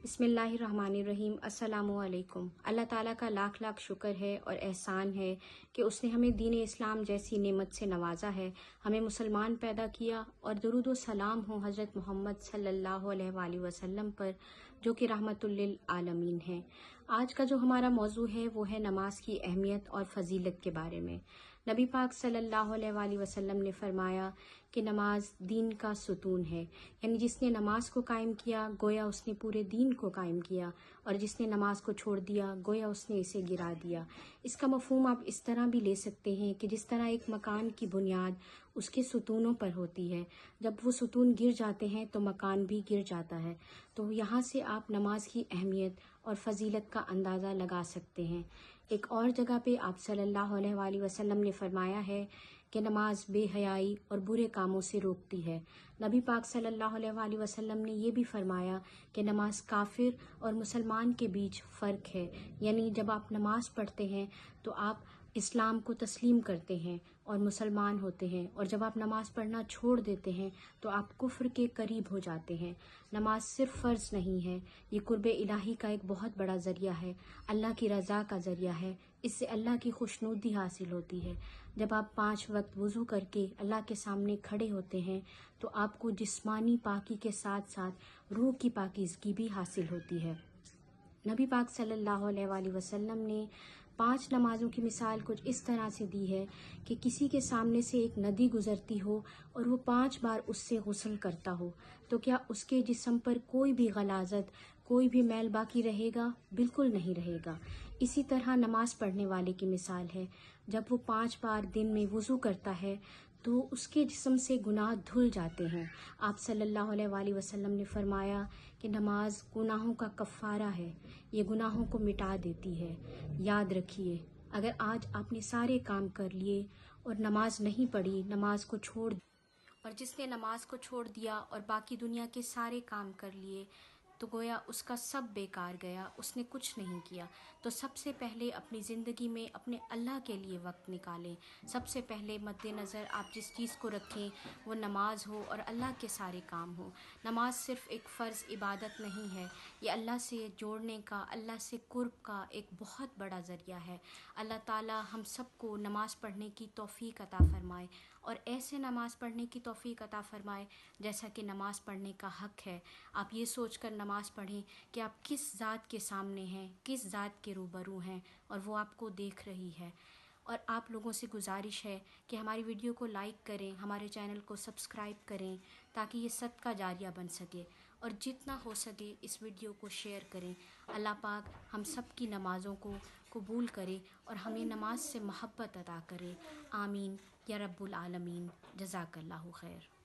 بسم اللہ الرحمن الرحیم۔ السلام علیکم۔ اللہ تعالیٰ کا لاکھ لاکھ شکر ہے اور احسان ہے کہ اس نے ہمیں دین اسلام جیسی نعمت سے نوازا ہے، ہمیں مسلمان پیدا کیا، اور درود و سلام ہو حضرت محمد صلی اللہ علیہ وآلہ وسلم پر، جو کہ رحمت للعالمین ہیں۔ آج کا جو ہمارا موضوع ہے وہ ہے نماز کی اہمیت اور فضیلت کے بارے میں۔ نبی پاک صلی اللہ علیہ وآلہ وسلم نے فرمایا کہ نماز دین کا ستون ہے، یعنی جس نے نماز کو قائم کیا گویا اس نے پورے دین کو قائم کیا، اور جس نے نماز کو چھوڑ دیا گویا اس نے اسے گرا دیا۔ اس کا مفہوم آپ اس طرح بھی لے سکتے ہیں کہ جس طرح ایک مکان کی بنیاد اس کے ستونوں پر ہوتی ہے، جب وہ ستون گر جاتے ہیں تو مکان بھی گر جاتا ہے۔ تو یہاں سے آپ نماز کی اہمیت اور فضیلت کا اندازہ لگا سکتے ہیں۔ ایک اور جگہ پہ آپ صلی اللہ علیہ وآلہ وسلم نے فرمایا ہے کہ نماز بے حیائی اور برے کاموں سے روکتی ہے۔ نبی پاک صلی اللہ علیہ وآلہ وسلم نے یہ بھی فرمایا کہ نماز کافر اور مسلمان کے بیچ فرق ہے، یعنی جب آپ نماز پڑھتے ہیں تو آپ اسلام کو تسلیم کرتے ہیں اور مسلمان ہوتے ہیں، اور جب آپ نماز پڑھنا چھوڑ دیتے ہیں تو آپ کفر کے قریب ہو جاتے ہیں۔ نماز صرف فرض نہیں ہے، یہ قرب الہی کا ایک بہت بڑا ذریعہ ہے، اللہ کی رضا کا ذریعہ ہے، اس سے اللہ کی خوشنودی حاصل ہوتی ہے۔ جب آپ 5 وقت وضو کر کے اللہ کے سامنے کھڑے ہوتے ہیں تو آپ کو جسمانی پاکی کے ساتھ ساتھ روح کی پاکیزگی بھی حاصل ہوتی ہے۔ نبی پاک صلی اللہ علیہ وآلہ وسلم نے 5 نمازوں کی مثال کچھ اس طرح سے دی ہے کہ کسی کے سامنے سے ایک ندی گزرتی ہو اور وہ 5 بار اس سے غسل کرتا ہو، تو کیا اس کے جسم پر کوئی بھی غلاظت، کوئی بھی میل باقی رہے گا؟ بالکل نہیں رہے گا۔ اسی طرح نماز پڑھنے والے کی مثال ہے، جب وہ 5 بار دن میں وضو کرتا ہے تو اس کے جسم سے گناہ دھل جاتے ہیں۔ آپ صلی اللہ علیہ وآلہ وسلم نے فرمایا کہ نماز گناہوں کا کفارہ ہے، یہ گناہوں کو مٹا دیتی ہے۔ یاد رکھیے، اگر آج آپ نے سارے کام کر لیے اور نماز نہیں پڑھی، نماز کو چھوڑ، اور جس نے نماز کو چھوڑ دیا اور باقی دنیا کے سارے کام کر لیے تو گویا اس کا سب بیکار گیا، اس نے کچھ نہیں کیا۔ تو سب سے پہلے اپنی زندگی میں اپنے اللہ کے لیے وقت نکالیں۔ سب سے پہلے مد نظر آپ جس چیز کو رکھیں وہ نماز ہو اور اللہ کے سارے کام ہو۔ نماز صرف ایک فرض عبادت نہیں ہے، یہ اللہ سے جوڑنے کا، اللہ سے قرب کا ایک بہت بڑا ذریعہ ہے۔ اللہ تعالی ہم سب کو نماز پڑھنے کی توفیق عطا فرمائے، اور ایسے نماز پڑھنے کی توفیق عطا فرمائے جیسا کہ نماز پڑھنے کا حق ہے۔ آپ یہ سوچ کر نماز پڑھیں کہ آپ کس ذات کے سامنے ہیں، کس ذات کے روبرو ہیں، اور وہ آپ کو دیکھ رہی ہے۔ اور آپ لوگوں سے گزارش ہے کہ ہماری ویڈیو کو لائک کریں، ہمارے چینل کو سبسکرائب کریں تاکہ یہ صدقہ جاریہ بن سکے، اور جتنا ہو سکے اس ویڈیو کو شیئر کریں۔ اللہ پاک ہم سب کی نمازوں کو قبول کرے اور ہمیں نماز سے محبت عطا کرے۔ آمین یا رب العالمین۔ جزاک اللہ خیر۔